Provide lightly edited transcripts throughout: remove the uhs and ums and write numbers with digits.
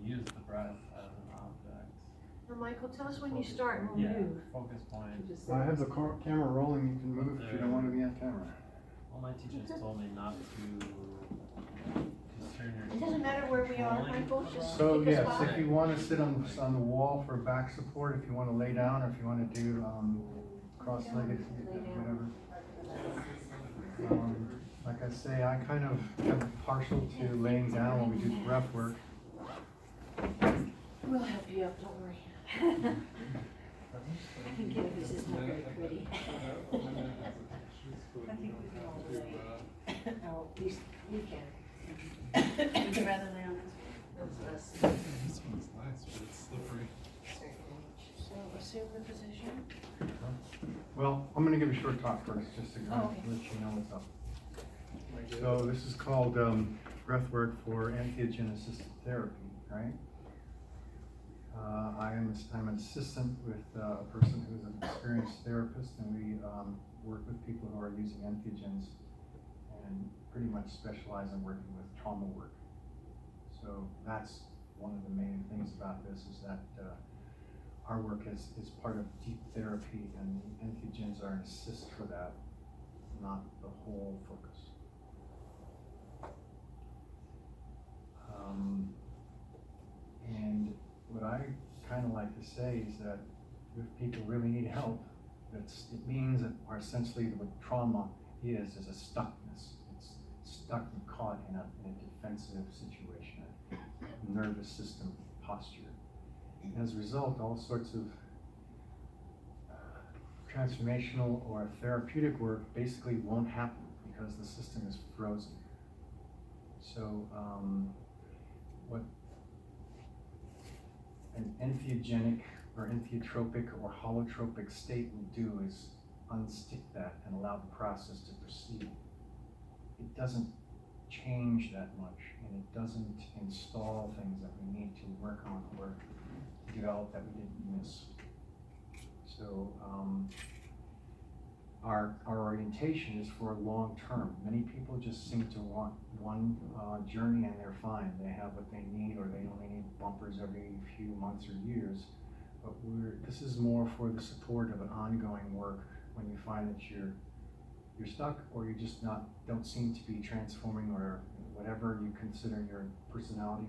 use the breath as an object. Now, Michael, tell us when you start and we'll Yeah, move. focus point. I have the camera rolling, you can move if you don't want to be on camera. Well, my teachers told me not to concern It yourself. doesn't matter where we are, Michael, just So pick a yes, spot. if you want to sit on the wall for back support, if you want to lay down, or if you want to do cross-legged, whatever. Like I say, I kind of am partial to laying down when we do breath work. We'll help you up, don't worry. I can get it, this is not very pretty. I think we can all relate. Oh, you can. Would you rather lay on this? This one's nice, but it's slippery. So assume the position. Well, I'm going to give a short talk first, just to kind of Okay. let you know what's up. So this is called breath work for entheogen-assisted therapy, right? I'm an assistant with a person who's an experienced therapist, and we work with people who are using entheogens and pretty much specialize in working with trauma work. So that's one of the main things about this, is that our work is part of deep therapy, and the entheogens are an assist for that, not the whole focus. And what I kind of like to say is that if people really need help, it means that essentially what trauma is a stuckness. It's stuck and caught in a defensive situation, a nervous system posture. And as a result, all sorts of transformational or therapeutic work basically won't happen because the system is frozen. So what an entheogenic or entheotropic or holotropic state will do is unstick that and allow the process to proceed. It doesn't change that much, and it doesn't install things that we need to work on or develop that we didn't miss. So our orientation is for long term. Many people just seem to want one journey and they're fine. They have what they need, or they only need bumpers every few months or years. But this is more for the support of an ongoing work when you find that you're stuck, or you just don't seem to be transforming, or whatever you consider your personality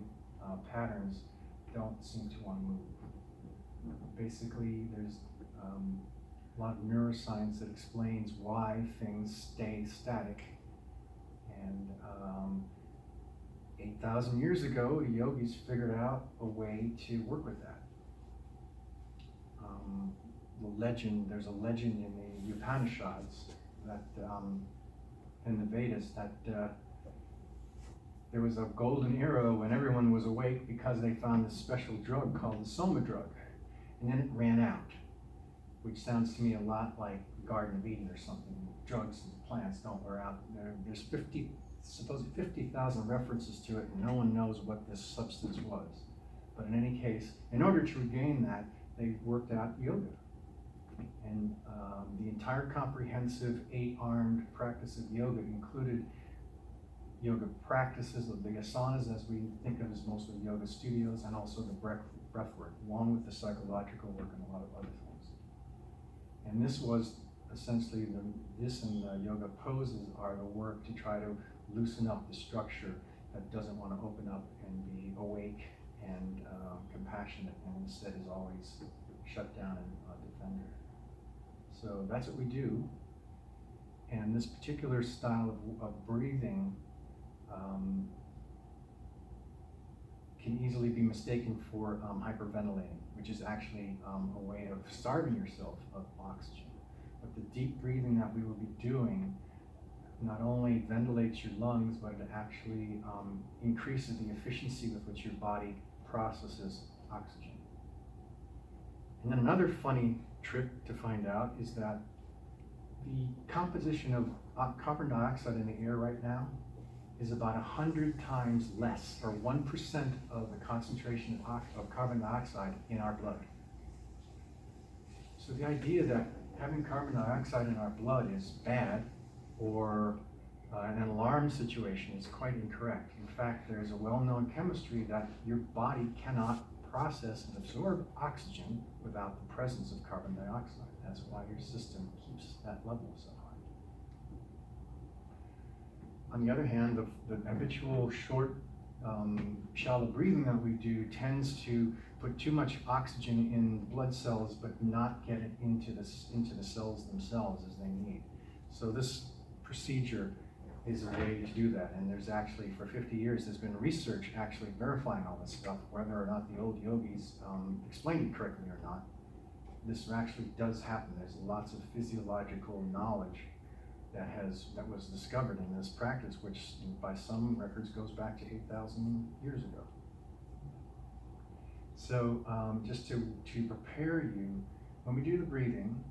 patterns don't seem to want to move. Basically, there's a lot of neuroscience that explains why things stay static. And 8,000 years ago, yogis figured out a way to work with that. There's a legend in the Upanishads that in the Vedas that there was a golden era when everyone was awake because they found this special drug called the Soma drug, and then it ran out, which sounds to me a lot like the Garden of Eden or something. Drugs and plants don't wear out. There's supposedly 50,000 references to it, and no one knows what this substance was. But in any case, in order to regain that, they worked out yoga. And the entire comprehensive 8-armed practice of yoga included yoga practices of the asanas, as we think of as mostly yoga studios, and also the breath work, along with the psychological work and a lot of other things. And this was essentially this and the yoga poses are the work to try to loosen up the structure that doesn't want to open up and be awake and compassionate, and instead is always shut down and defender. So that's what we do. And this particular style of breathing can easily be mistaken for hyperventilating, which is actually a way of starving yourself of oxygen. But the deep breathing that we will be doing not only ventilates your lungs, but it actually increases the efficiency with which your body processes oxygen. And then another funny trick to find out is that the composition of carbon dioxide in the air right now is about 100 times less, or 1% of the concentration of carbon dioxide in our blood. So the idea that having carbon dioxide in our blood is bad, or an alarm situation is quite incorrect. In fact, there's a well-known chemistry that your body cannot process and absorb oxygen without the presence of carbon dioxide. That's why your system keeps that level so high. On the other hand, the habitual short, shallow breathing that we do tends to put too much oxygen in blood cells but not get it into the cells themselves as they need. So this procedure is a way to do that, and there's actually, for 50 years, there's been research actually verifying all this stuff, whether or not the old yogis explained it correctly or not. This actually does happen. There's lots of physiological knowledge that was discovered in this practice, which by some records goes back to 8,000 years ago. So just to prepare you, when we do the breathing,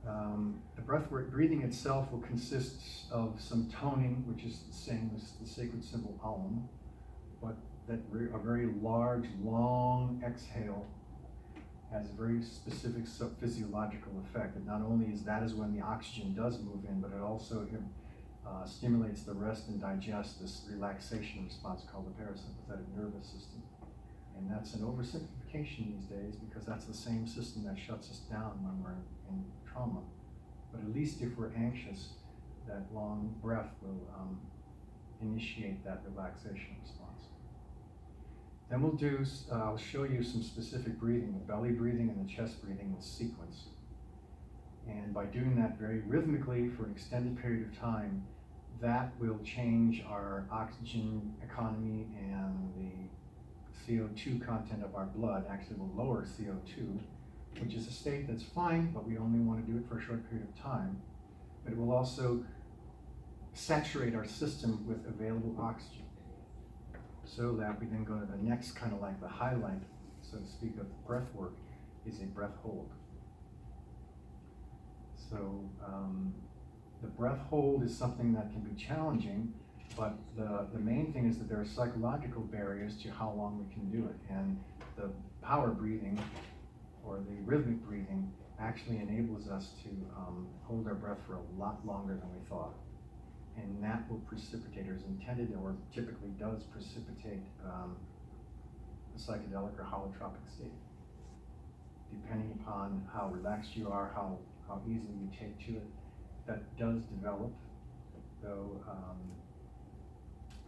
the breathing itself will consist of some toning, which is the same as the sacred symbol Om, but that a very large, long exhale has a very specific physiological effect. And not only is that when the oxygen does move in, but it also stimulates the rest and digest, this relaxation response called the parasympathetic nervous system. And that's an oversimplification these days because that's the same system that shuts us down when we're in trauma. But at least if we're anxious, that long breath will initiate that relaxation response. Then I'll show you some specific breathing, the belly breathing and the chest breathing in sequence. And by doing that very rhythmically for an extended period of time, that will change our oxygen economy and the CO2 content of our blood. Actually will lower CO2, which is a state that's fine, but we only want to do it for a short period of time. But it will also saturate our system with available oxygen, so that we then go to the next kind of like the highlight, so to speak, of breath work is a breath hold. So the breath hold is something that can be challenging, but the main thing is that there are psychological barriers to how long we can do it. And the power breathing, or the rhythmic breathing, actually enables us to hold our breath for a lot longer than we thought. And that will precipitate, or is intended, or typically does precipitate a psychedelic or holotropic state. Depending upon how relaxed you are, how easily you take to it, that does develop, though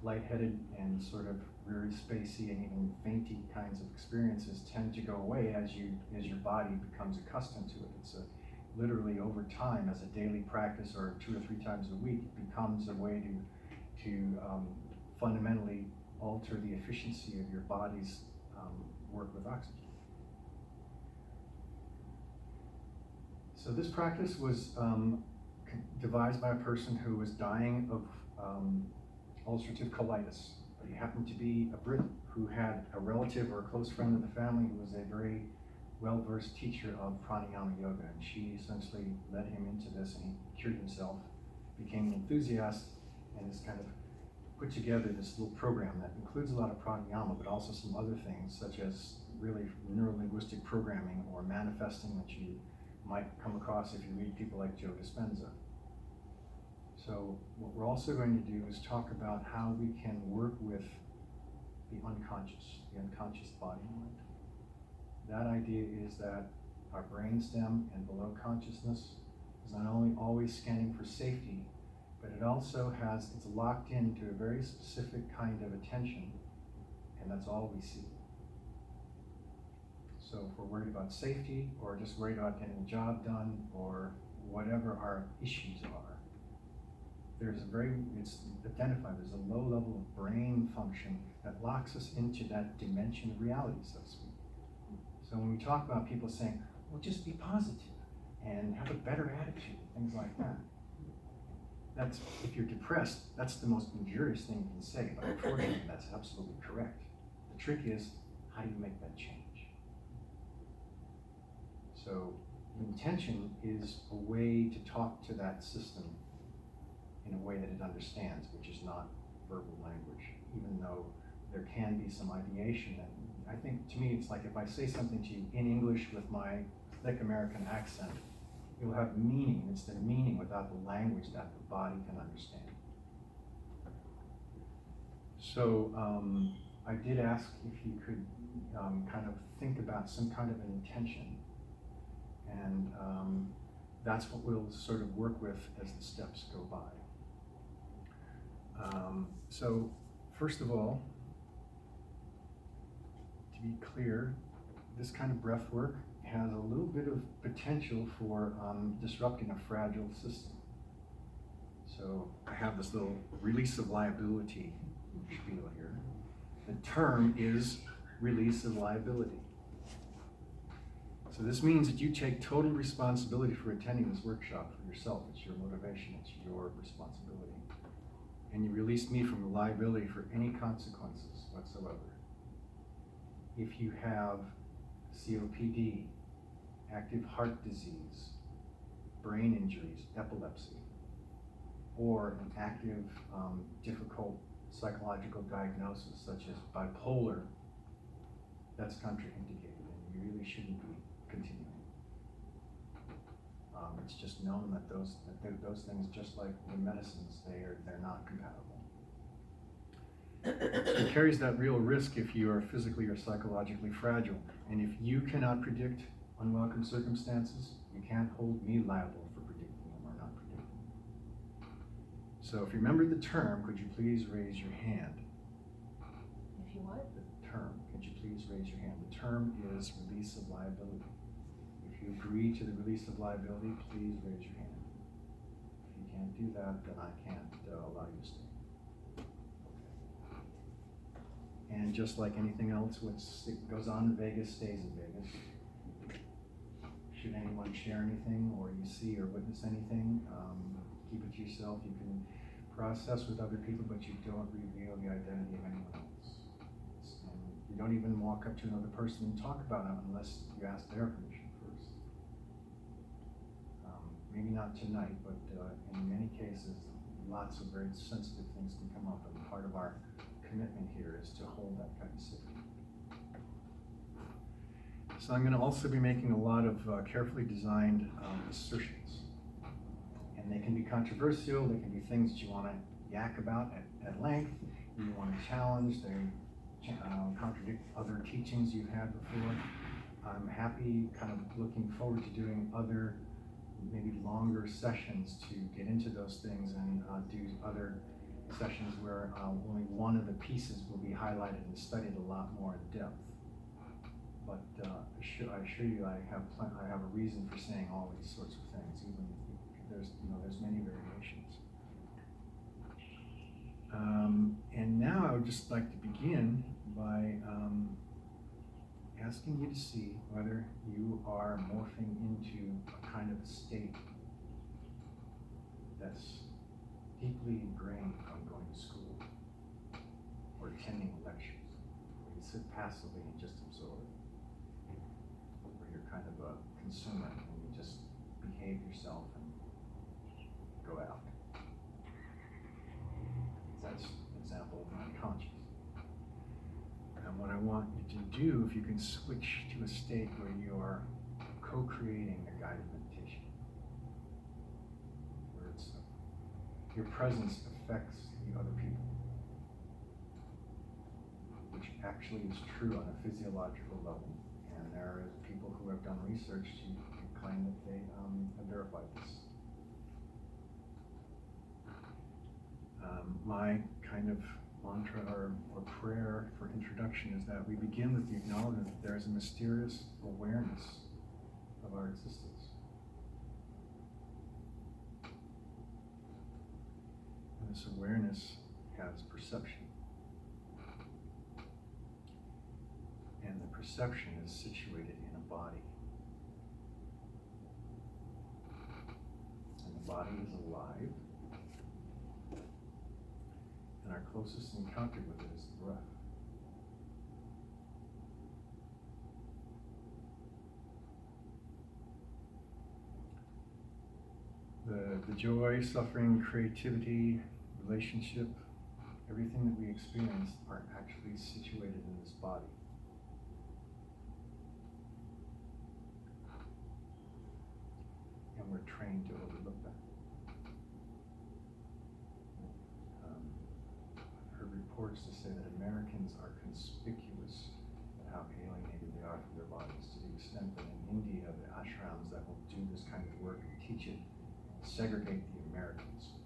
lightheaded and sort of very spacey and even fainty kinds of experiences tend to go away as your body becomes accustomed to it. It's literally over time, as a daily practice or 2 or 3 times a week, it becomes a way to fundamentally alter the efficiency of your body's work with oxygen. So this practice was devised by a person who was dying of ulcerative colitis, but he happened to be a Brit who had a relative or a close friend of the family who was a very well-versed teacher of pranayama yoga, and she essentially led him into this, and he cured himself, became an enthusiast, and has kind of put together this little program that includes a lot of pranayama, but also some other things, such as really neuro-linguistic programming or manifesting that you might come across if you read people like Joe Dispenza. So what we're also going to do is talk about how we can work with the unconscious body and mind. That idea is that our brainstem and below consciousness is not only always scanning for safety, but it's locked into a very specific kind of attention, and that's all we see. So if we're worried about safety, or just worried about getting the job done, or whatever our issues are, it's identified, there's a low level of brain function that locks us into that dimension of reality, so to speak. So when we talk about people saying, well, just be positive and have a better attitude, things like that. That's, if you're depressed, that's the most injurious thing you can say, but unfortunately that's absolutely correct. The trick is, how do you make that change? So intention is a way to talk to that system in a way that it understands, which is not verbal language, even though there can be some ideation. And I think, to me, it's like if I say something to you in English with my thick American accent, it will have meaning. It's the meaning without the language that the body can understand. So I did ask if you could kind of think about some kind of an intention, and that's what we'll sort of work with as the steps go by. So first of all, to be clear, this kind of breath work has a little bit of potential for disrupting a fragile system. So I have this little release of liability spiel here. The term is release of liability. So this means that you take total responsibility for attending this workshop for yourself. It's your motivation, it's your responsibility. And you release me from the liability for any consequences whatsoever. If you have COPD, active heart disease, brain injuries, epilepsy, or an active, difficult psychological diagnosis such as bipolar, that's contraindicated and you really shouldn't be continuing. It's just known that those things, just like the medicines, they're not compatible. So it carries that real risk if you are physically or psychologically fragile. And if you cannot predict unwelcome circumstances, you can't hold me liable for predicting them or not predicting them. So if you remember the term, could you please raise your hand? If you what? The term, could you please raise your hand? The term is release of liability. If you agree to the release of liability, please raise your hand. If you can't do that, then I can't allow you to stay. And just like anything else, what goes on in Vegas stays in Vegas. Should anyone share anything, or you see or witness anything, keep it to yourself. You can process with other people, but you don't reveal the identity of anyone else. And you don't even walk up to another person and talk about it unless you ask their permission first. Maybe not tonight, but in many cases, lots of very sensitive things can come up, and part of our commitment here is to hold that kind of secret. So I'm going to also be making a lot of carefully designed assertions. And they can be controversial, they can be things that you want to yak about at length, you want to challenge, they contradict other teachings you've had before. I'm happy, kind of looking forward to doing other, maybe longer sessions to get into those things and do other sessions where only one of the pieces will be highlighted and studied a lot more in depth. But I assure you, I have a reason for saying all these sorts of things. Even there's many variations. And now I would just like to begin by asking you to see whether you are morphing into a kind of a state that's deeply ingrained from going to school or attending lectures, where you sit passively and just absorb, where you're kind of a consumer and you just behave yourself and go out. That's an example of unconscious. And what I want you to do, if you can switch to a state where you are co-creating a guided meditation, where your presence affects the other people, which actually is true on a physiological level. And there are people who have done research to claim that they have verified this. My kind of mantra or prayer for introduction is that we begin with the acknowledgement that there is a mysterious awareness of our existence. And this awareness has perception. And the perception is situated in a body. And the body is alive. And our closest encounter with it is the breath. The joy, suffering, creativity, relationship, everything that we experience are actually situated in this body. And we're trained to overlook that. I've heard reports to say that Americans are conspicuous at how alienated they are from their bodies, to the extent that in India, the ashrams that will do this kind of work and teach it segregate the Americans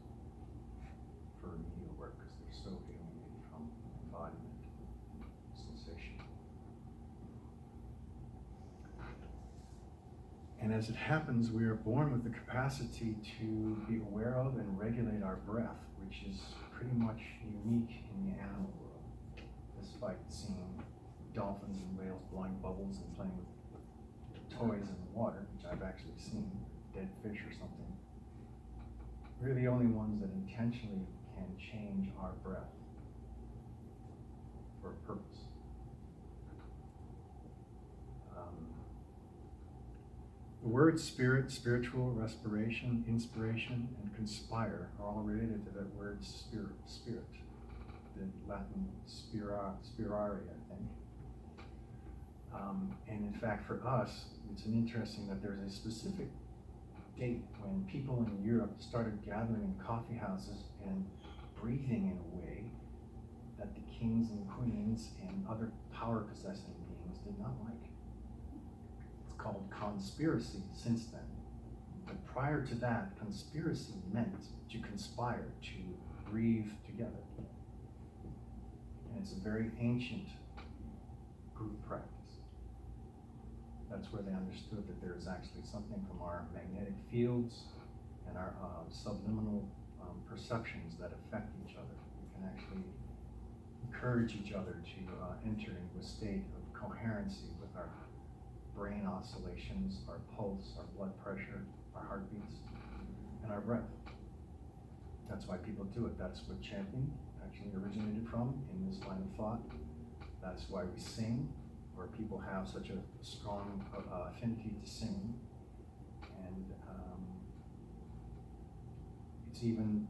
for remedial work because they're so alienated from embodiment sensation. And as it happens, we are born with the capacity to be aware of and regulate our breath, which is pretty much unique in the animal world, despite seeing dolphins and whales blowing bubbles and playing with toys in the water, which I've actually seen, dead fish or something. We're the only ones that intentionally can change our breath for a purpose. The words spirit, spiritual, respiration, inspiration, and conspire are all related to that word spirit, the Latin spirare, I think. And in fact, for us, it's interesting that there's a specific date when people in Europe started gathering in coffee houses and breathing in a way that the kings and queens and other power-possessing beings did not like. It's called conspiracy since then. But prior to that, conspiracy meant to conspire, to breathe together. And it's a very ancient group practice. That's where they understood that there is actually something from our magnetic fields and our subliminal perceptions that affect each other. We can actually encourage each other to enter into a state of coherency with our brain oscillations, our pulse, our blood pressure, our heartbeats, and our breath. That's why people do it. That's what chanting actually originated from in this line of thought. That's why we sing, where people have such a strong affinity to sing. And it's even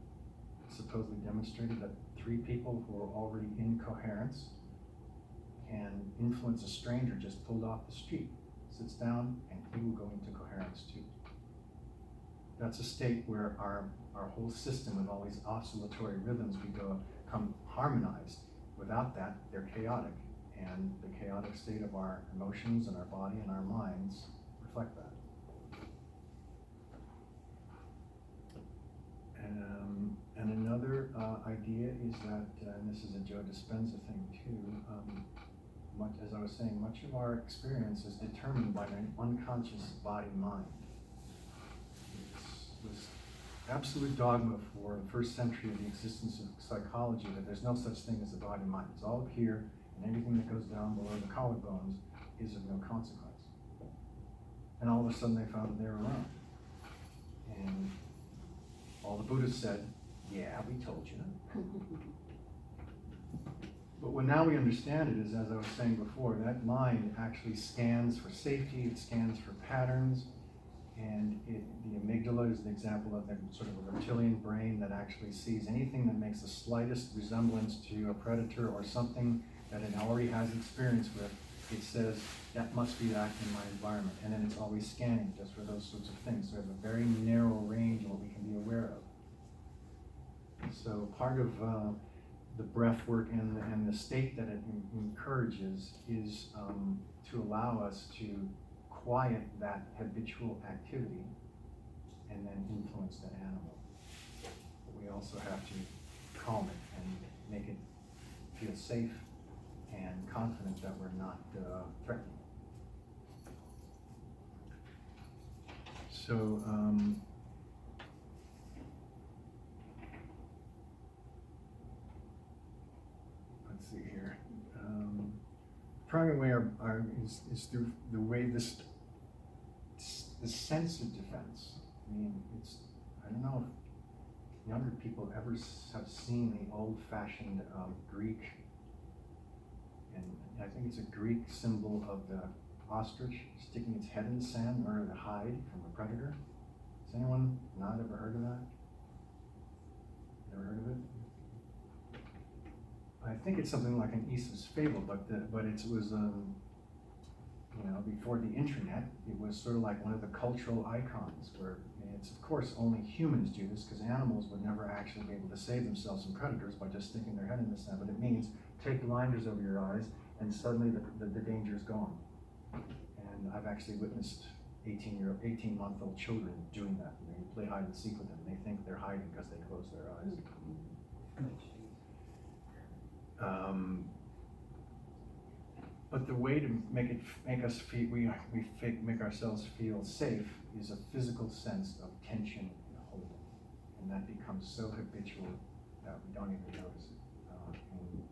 supposedly demonstrated that 3 people who are already in coherence can influence a stranger just pulled off the street, sits down, and he will go into coherence too. That's a state where our whole system with all these oscillatory rhythms become harmonized. Without that, they're chaotic. And the chaotic state of our emotions and our body and our minds reflect that. And another idea is that, and this is a Joe Dispenza thing too, much, as I was saying, much of our experience is determined by an unconscious body-mind. It was absolute dogma for the first century of the existence of psychology that there's no such thing as a body-mind. It's all up here, and everything that goes down below the collarbones is of no consequence. And all of a sudden they found that they were wrong. And all the Buddhists said, yeah, we told you. But what now we understand it is, as I was saying before, that mind actually scans for safety, it scans for patterns, and the amygdala is the example of the sort of a reptilian brain that actually sees anything that makes the slightest resemblance to a predator or something that it already has experience with. It says, that must be that in my environment. And then it's always scanning just for those sorts of things. So we have a very narrow range of what we can be aware of. So part of the breath work and the state that it encourages is to allow us to quiet that habitual activity and then influence that animal. But we also have to calm it and make it feel safe and confident that we're not threatening. So let's see here. Primary way is through the way the sense of defense. I mean, I don't know if younger people ever have seen the old-fashioned Greek, and I think it's a Greek symbol of the ostrich sticking its head in the sand in order to hide from a predator. Has anyone not ever heard of that? Never heard of it? I think it's something like an Aesop's fable, but it was You know, before the internet, it was sort of like one of the cultural icons where it's, of course, only humans do this because animals would never actually be able to save themselves from predators by just sticking their head in the sand. But it means take blinders over your eyes and suddenly the danger is gone. And I've actually witnessed 18-month-old children doing that. And they play hide and seek with them. They think they're hiding because they close their eyes. But the way to make us feel, make ourselves feel safe is a physical sense of tension and holding, and that becomes so habitual that we don't even notice it. In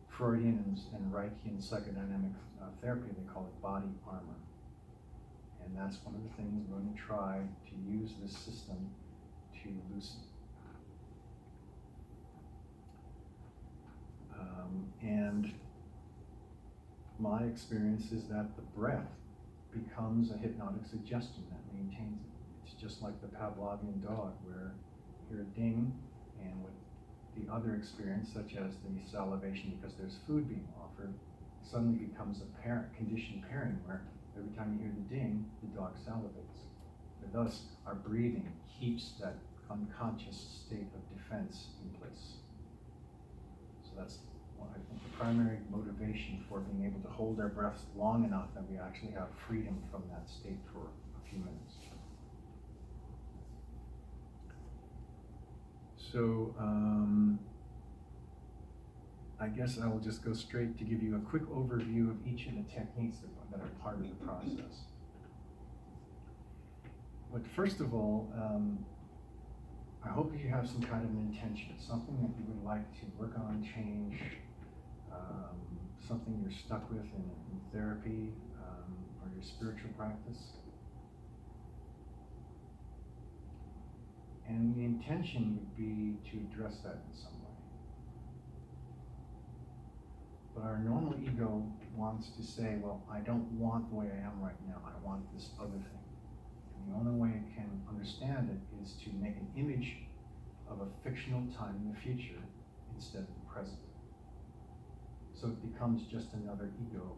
Freudian and Reichian psychodynamic therapy, they call it body armor, and that's one of the things we're going to try to use this system to loosen. And my experience is that the breath becomes a hypnotic suggestion that maintains it. It's just like the Pavlovian dog, where you hear a ding, and with the other experience, such as the salivation because there's food being offered, suddenly becomes a conditioned pairing where every time you hear the ding, the dog salivates. And thus, our breathing keeps that unconscious state of defense in place. So that's, I think, the primary motivation for being able to hold our breaths long enough that we actually have freedom from that state for a few minutes. So I guess I will just go straight to give you a quick overview of each of the techniques that are part of the process. But first of all, I hope you have some kind of an intention, something that you would like to work on, change, something you're stuck with in therapy or your spiritual practice. And the intention would be to address that in some way. But our normal ego wants to say, well, I don't want the way I am right now, I want this other thing. And the only way it can understand it is to make an image of a fictional time in the future instead of the present. So it becomes just another ego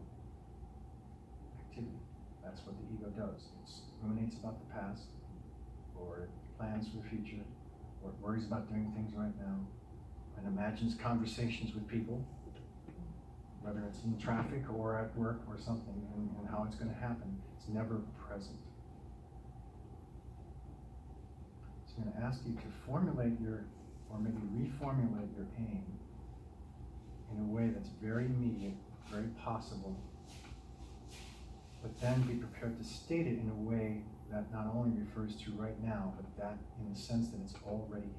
activity. That's what the ego does. It ruminates about the past, or it plans for the future, or it worries about doing things right now, and imagines conversations with people, whether it's in traffic or at work or something, and how it's going to happen. It's never present. So I'm going to ask you to formulate or maybe reformulate your aim in a way that's very immediate, very possible, but then be prepared to state it in a way that not only refers to right now, but that in the sense that it's already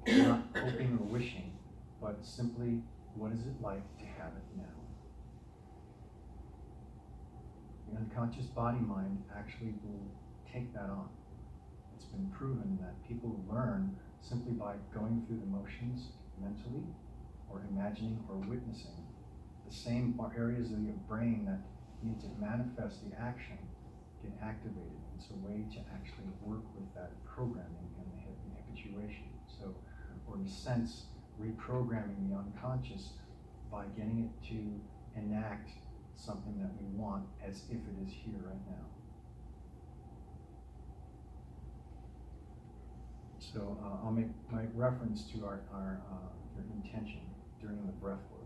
happening. Not hoping or wishing, but simply, what is it like to have it now? The unconscious body-mind actually will take that on. It's been proven that people learn simply by going through the motions mentally, or imagining, or witnessing. The same areas of your brain that need to manifest the action get activated. It's a way to actually work with that programming and the habituation. So, or in a sense, reprogramming the unconscious by getting it to enact something that we want as if it is here right now. So I'll make reference to your intention during the breath work.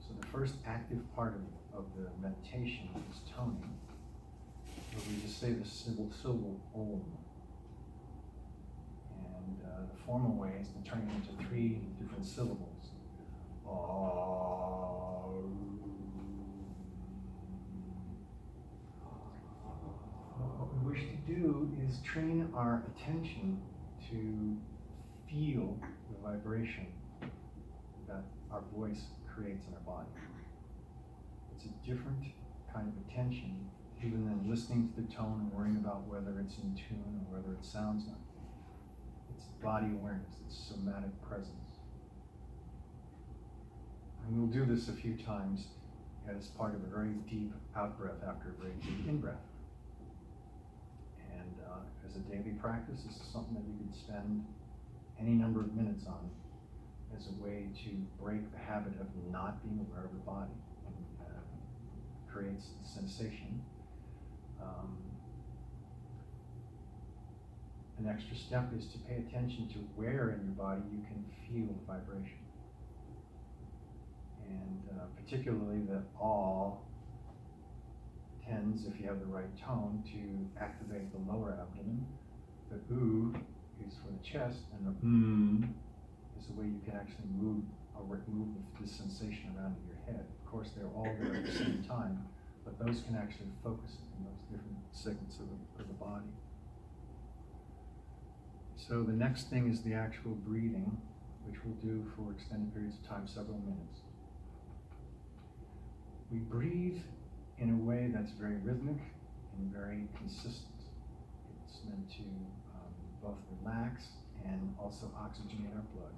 So the first active part of the meditation is toning, where we just say the syllable Om. And the formal way is to turn it into 3 different syllables. What we wish to do is train our attention to feel the vibration that our voice creates in our body. It's a different kind of attention even than listening to the tone and worrying about whether it's in tune or whether it sounds like it. It's body awareness, it's somatic presence. And we'll do this a few times as part of a very deep out-breath after a very deep in-breath. And as a daily practice, this is something that you can spend any number of minutes on as a way to break the habit of not being aware of the body, and creates the sensation. An extra step is to pay attention to where in your body you can feel the vibration. And particularly the all tends, if you have the right tone, to activate the lower abdomen. The oo is for the chest, and the is the way you can actually move the sensation around in your head. Of course, they're all there at the same time, but those can actually focus in those different segments of the body. So the next thing is the actual breathing, which we'll do for extended periods of time, several minutes. We breathe in a way that's very rhythmic and very consistent. It's meant to both relax and also oxygenate our blood.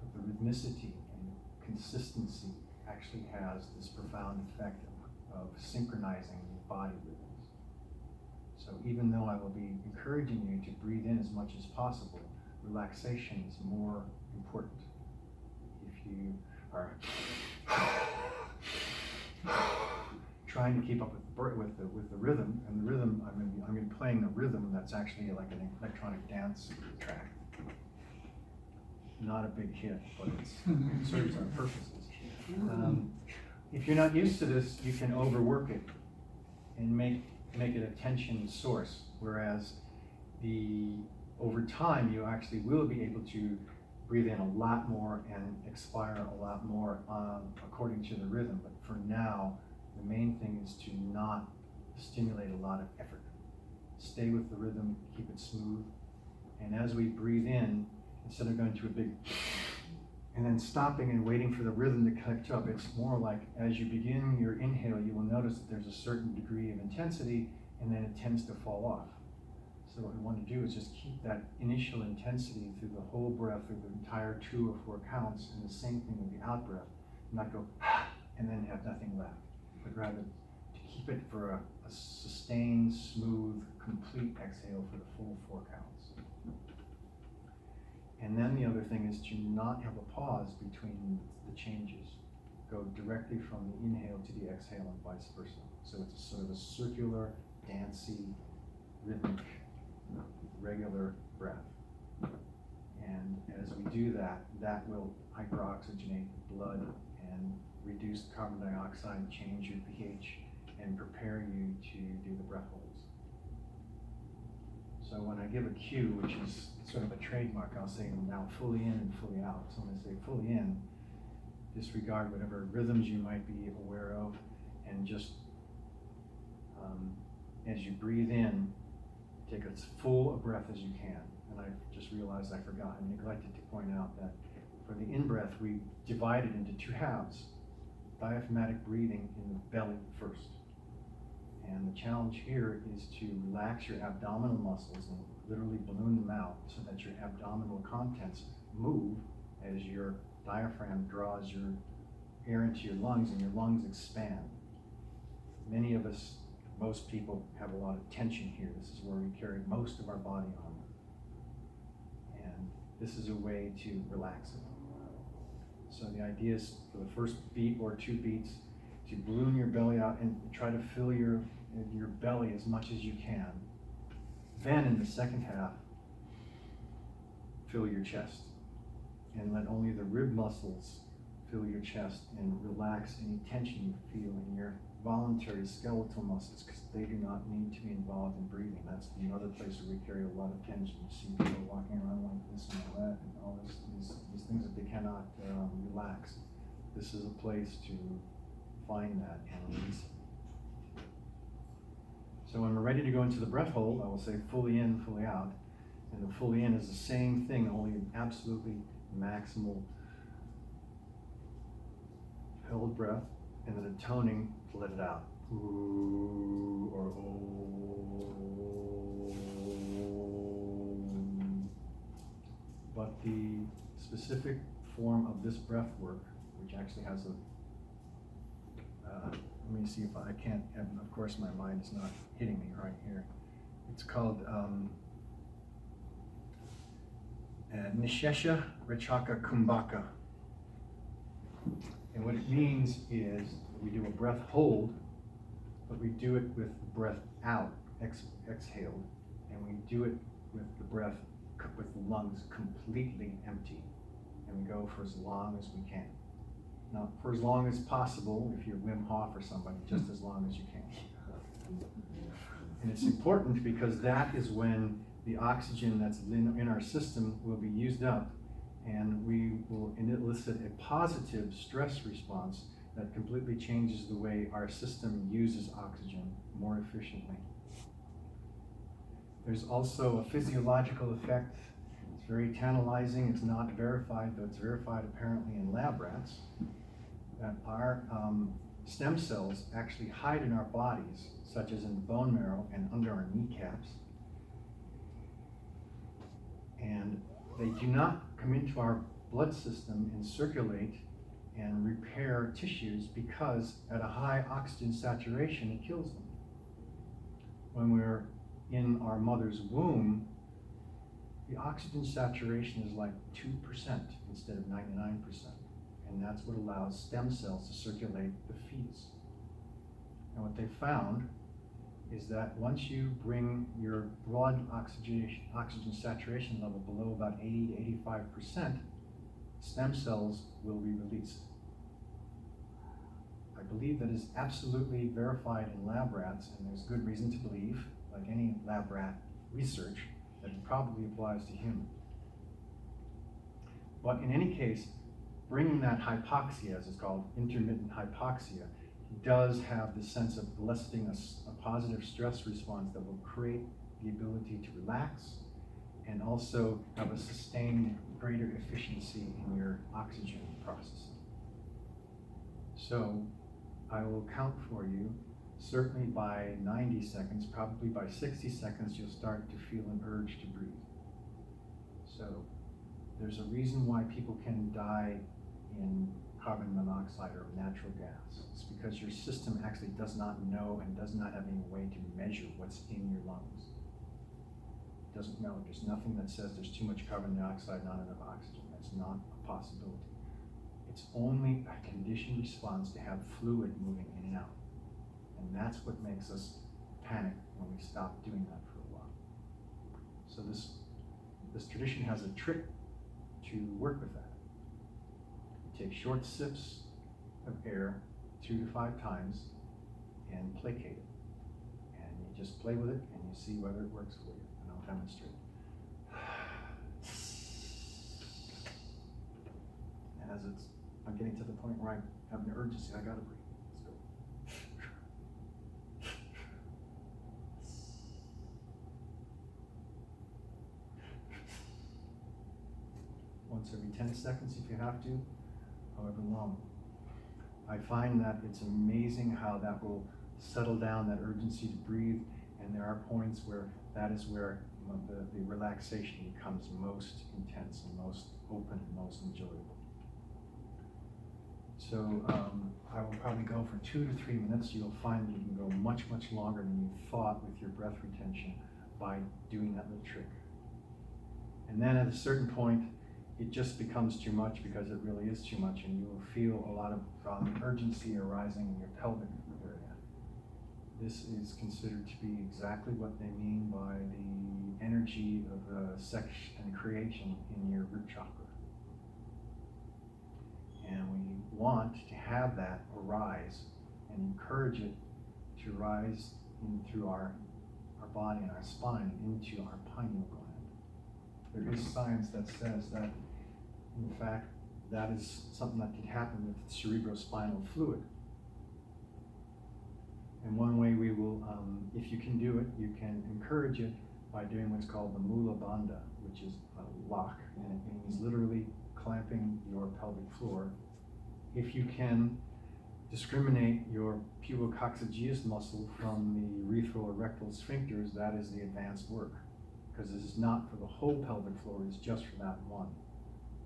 But the rhythmicity and consistency actually has this profound effect of synchronizing the body rhythms. So even though I will be encouraging you to breathe in as much as possible, relaxation is more important. If you are trying to keep up with the rhythm, and the rhythm, I'm going to be playing the rhythm that's actually like an electronic dance track. Not a big hit, but it serves our purposes. If you're not used to this, you can overwork it and make it a tension source, whereas over time you actually will be able to breathe in a lot more and expire a lot more according to the rhythm. But for now, the main thing is to not stimulate a lot of effort. Stay with the rhythm, keep it smooth, and as we breathe in, instead of going to a big and then stopping and waiting for the rhythm to catch up, it's more like as you begin your inhale, you will notice that there's a certain degree of intensity, and then it tends to fall off. So what we want to do is just keep that initial intensity through the whole breath, through the entire 2 or 4 counts, and the same thing with the out breath, not go and then have nothing left, but rather to keep it for a sustained, smooth, complete exhale for the full 4 counts. And then the other thing is to not have a pause between the changes. Go directly from the inhale to the exhale and vice versa. So it's a sort of a circular, dancey, rhythmic, regular breath. And as we do that, that will hyperoxygenate the blood and reduce carbon dioxide, change your pH, and prepare you to do the breath holds. So when I give a cue, which is sort of a trademark, I'll say now fully in and fully out. So when I say fully in, disregard whatever rhythms you might be aware of, and just as you breathe in, take as full a breath as you can. And I just realized I forgot and neglected to point out that for the in-breath, we divide it into 2 halves. Diaphragmatic breathing in the belly first. And the challenge here is to relax your abdominal muscles and literally balloon them out so that your abdominal contents move as your diaphragm draws your air into your lungs and your lungs expand. Many of us, most people, have a lot of tension here. This is where we carry most of our body armor. And this is a way to relax it. So the idea is for the first beat or 2 beats to balloon your belly out and try to fill your belly as much as you can. Then in the second half, fill your chest and let only the rib muscles fill your chest and relax any tension you feel in your voluntary skeletal muscles, because they do not need to be involved in breathing. That's the other place where we carry a lot of tension. You see people walking around like this and all that, and all these things that they cannot relax. This is a place to find that and release it. So when we're ready to go into the breath hold, I will say fully in, fully out. And the fully in is the same thing, only an absolutely maximal held breath, and then a toning to let it out. Ooh, or om. But the specific form of this breath work, which actually has a let me see if I can't, and of course my mind is not hitting me right here. It's called Nishesha Rachaka Kumbhaka. And what it means is we do a breath hold, but we do it with the breath out, exhaled, and we do it with the breath, with the lungs completely empty. And we go for as long as we can. Now, for as long as possible, if you're Wim Hof or somebody, just as long as you can. And it's important because that is when the oxygen that's in our system will be used up, and we will elicit a positive stress response that completely changes the way our system uses oxygen more efficiently. There's also a physiological effect. It's very tantalizing. It's not verified, but it's verified apparently in lab rats, that our stem cells actually hide in our bodies, such as in bone marrow and under our kneecaps. And they do not come into our blood system and circulate and repair tissues because at a high oxygen saturation, it kills them. When we're in our mother's womb, the oxygen saturation is like 2% instead of 99%. And that's what allows stem cells to circulate the fetus. And what they found is that once you bring your blood oxygen saturation level below about 80 to 85%, stem cells will be released. I believe that is absolutely verified in lab rats, and there's good reason to believe, like any lab rat research, that it probably applies to humans. But in any case, bringing that hypoxia, as it's called, intermittent hypoxia, does have the sense of eliciting a positive stress response that will create the ability to relax and also have a sustained greater efficiency in your oxygen processing. So I will count for you. Certainly by 90 seconds, probably by 60 seconds, you'll start to feel an urge to breathe. So there's a reason why people can die in carbon monoxide or natural gas. It's because your system actually does not know and does not have any way to measure what's in your lungs. It doesn't know. There's nothing that says there's too much carbon dioxide, not enough oxygen. That's not a possibility. It's only a conditioned response to have fluid moving in and out. And that's what makes us panic when we stop doing that for a while. So this tradition has a trick to work with that. You take short sips of air 2 to 5 times and placate it. And you just play with it and you see whether it works for you. And I'll demonstrate. And as I'm getting to the point where I have an urgency, I gotta breathe. Let's go. Once every 10 seconds if you have to, however long. I find that it's amazing how that will settle down that urgency to breathe, and there are points where that is where the relaxation becomes most intense and most open and most enjoyable. So I will probably go for 2 to 3 minutes. You'll find that you can go much, much longer than you thought with your breath retention by doing that little trick. And then at a certain point, it just becomes too much because it really is too much, and you will feel a lot of urgency arising in your pelvic area. This is considered to be exactly what they mean by the energy of sex and creation in your root chakra. And we want to have that arise and encourage it to rise in through our body and our spine into our pineal gland. There is science that says that, in fact, that is something that can happen with cerebrospinal fluid. And one way we will, if you can do it, you can encourage it by doing what's called the Mula Bandha, which is a lock, and it means literally clamping your pelvic floor. If you can discriminate your pubococcygeus muscle from the urethral-erectile sphincters, that is the advanced work, because this is not for the whole pelvic floor, it's just for that one.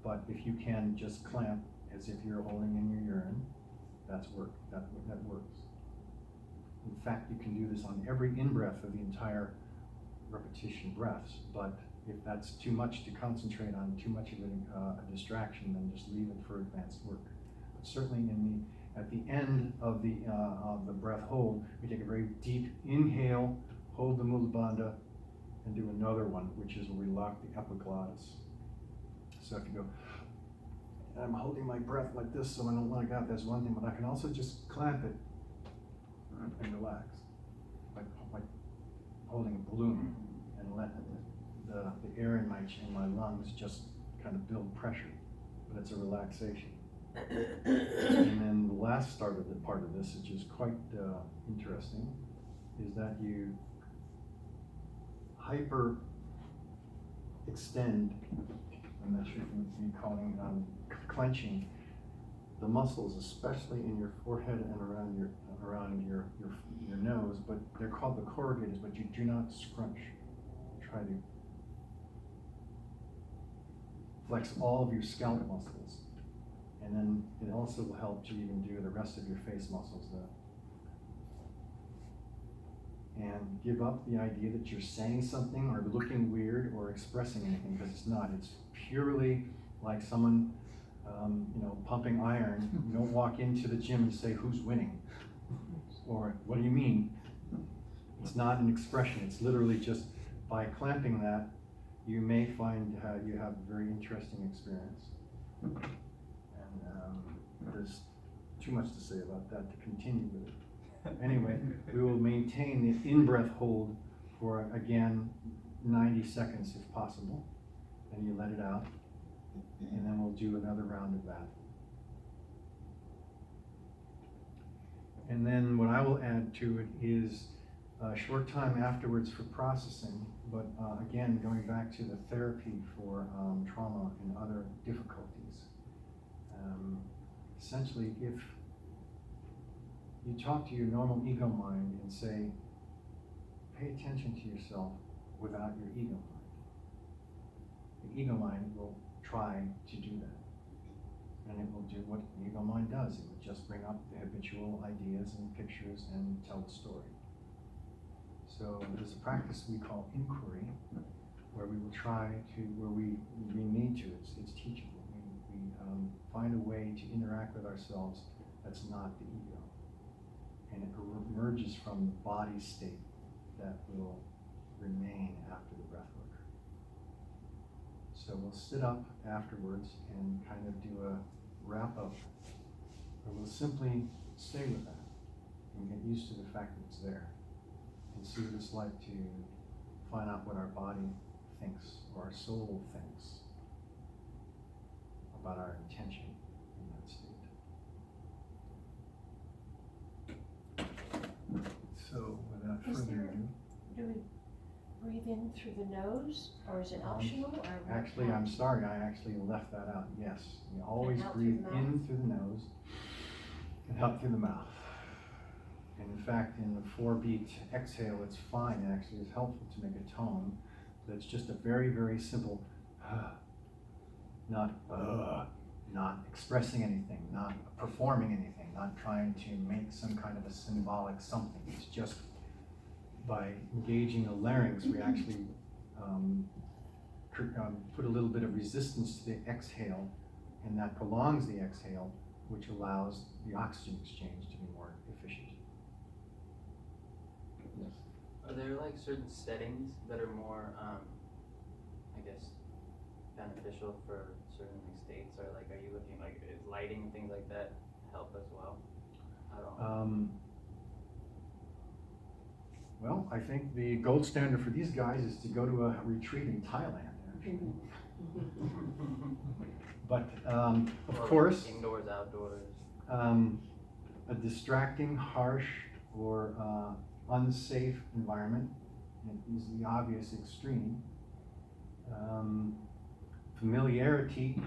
But if you can just clamp as if you're holding in your urine, that's work. That works. In fact, you can do this on every in-breath of the entire repetition breaths, but if that's too much to concentrate on, too much of a distraction, then just leave it for advanced work. But certainly at the end of the breath hold, we take a very deep inhale, hold the Mula Bandha, and do another one, which is where we lock the epiglottis. So if you go, I'm holding my breath like this so I don't let it out, that's one thing, but I can also just clamp it and relax, like holding a balloon and let the air in my lungs just kind of build pressure, but it's a relaxation. And then the last part of this, which is quite interesting, is that you hyper extend, I'm not sure if you'd be calling clenching the muscles, especially in your forehead and around your nose, but they're called the corrugators, but you do not scrunch. Try to flex all of your scalp muscles. And then it also will help to even do the rest of your face muscles and give up the idea that you're saying something or looking weird or expressing anything, because it's not. It's purely like someone pumping iron. You don't walk into the gym and say, who's winning? Or what do you mean? It's not an expression. It's literally just by clamping that, you may find you have a very interesting experience. And there's too much to say about that to continue with it. Anyway, we will maintain the in-breath hold for, again, 90 seconds if possible. Then you let it out, and then we'll do another round of that. And then what I will add to it is a short time afterwards for processing, but again, going back to the therapy for trauma and other difficulties. Essentially, if you talk to your normal ego mind and say, pay attention to yourself without your ego mind, the ego mind will try to do that. And it will do what the ego mind does. It will just bring up the habitual ideas and pictures and tell the story. So there's a practice we call inquiry, where we will try to, where we need to, it's teachable. We find a way to interact with ourselves that's not the ego. And it emerges from the body state that will remain after the breath work. So we'll sit up afterwards and kind of do a wrap up, or we'll simply stay with that and get used to the fact that it's there and see what it's like to find out what our body thinks or our soul thinks about our intention in that state. So without further ado, Do we breathe in through the nose, or is it optional? Or actually, I'm sorry, I actually left that out. Yes, you always out breathe through the in through the nose and out through the mouth. And in fact, in the 4-beat exhale, it's fine. It actually is helpful to make a tone. But it's just a very, very simple, not expressing anything, not performing anything, not trying to make some kind of a symbolic something. It's just by engaging the larynx, we actually put a little bit of resistance to the exhale, and that prolongs the exhale, which allows the oxygen exchange to be more efficient. Yes. Are there like certain settings that are more, I guess, beneficial for certain like states, or like, are you looking like, is lighting and things like that help as well? I don't know. Well, I think the gold standard for these guys is to go to a retreat in Thailand, actually. But of Or course, like indoors, outdoors. a distracting, harsh, or unsafe environment is the obvious extreme. Familiarity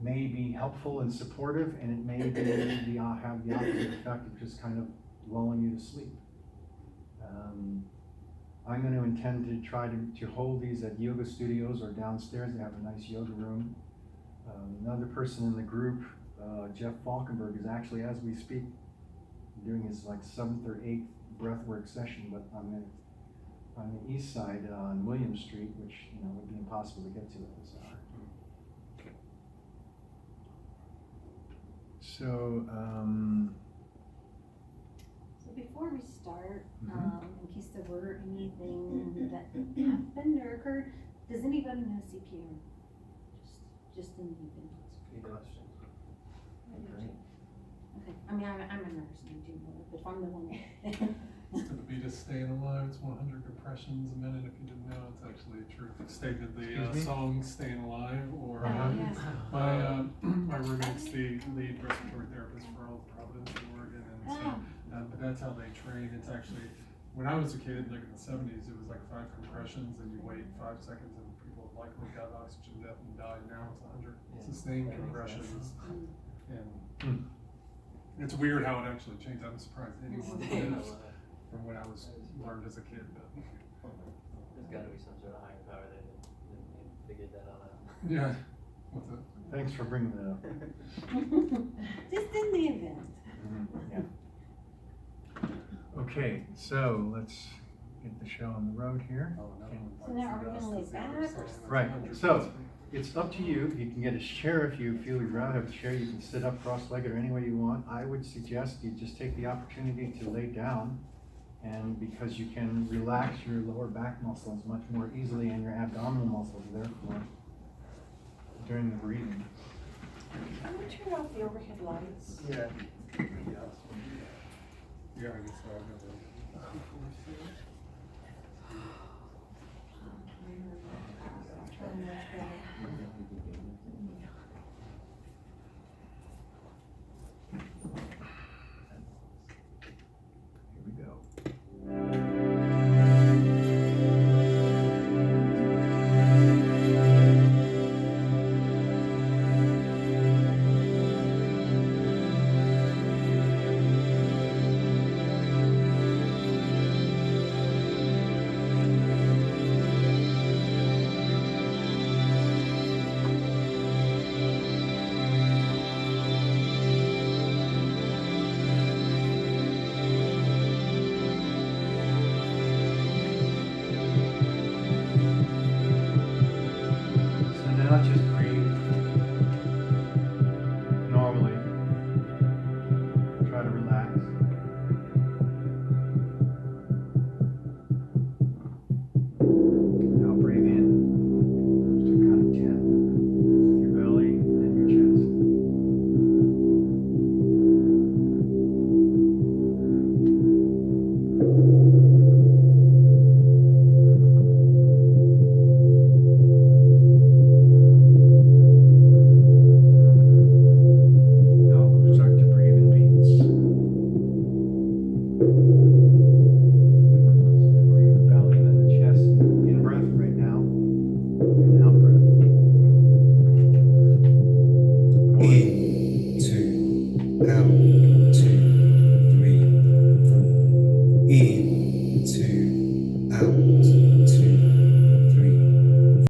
may be helpful and supportive, and it may have the opposite effect of just kind of lulling you to sleep. I'm going to intend to try to hold these at yoga studios or downstairs. They have a nice yoga room. Another person in the group, Jeff Falkenberg, is actually, as we speak, doing his like 7th or 8th breathwork session, but on the east side on William Street, which would be impossible to get to at this hour. So, So before we start, Mhm. in case there were anything that happened or occurred, does anybody know CPR? Just in the event. Good question. Okay, I mean, I'm a nurse and I do know it, but if I'm the one. It's to the beat of Staying Alive, it's 100 compressions a minute. If you didn't know, it's actually a truth statement. The Excuse me? song Staying Alive, or Yes. my roommate's the lead respiratory therapist for all of Providence, Oregon, and so but that's how they train. It's actually, when I was a kid, like in the 70s, it was like 5 compressions and you wait 5 seconds and people likely got oxygen death and died. Now it's 100 sustained That makes compressions. Hmm. And it's weird how it actually changed. I'm surprised anyone Staying lives alive. from when I was learned as a kid, but There's gotta be some sort of higher power that figured that all out. yeah. What's it? Thanks for bringing that up. Just in the event. Yeah. Okay, so let's get the show on the road here. So now are we gonna lay back or? Right, so it's up to you. You can get a chair if you feel you'd rather have a chair. You can sit up cross-legged or any way you want. I would suggest you just take the opportunity to lay down, and because you can relax your lower back muscles much more easily and your abdominal muscles therefore during the breathing. Can we turn off the overhead lights? Yeah. Yeah, I guess so. I've never. Here we go. So now just breathe normally. Try to relax. Now breathe in. Just to count of 10. Your belly and your chest. Now we'll start to breathe in beats. Breathe the belly and then the chest. In breath right now. And out breath. In, 2, out, 2, 3, 4. In, 2, out.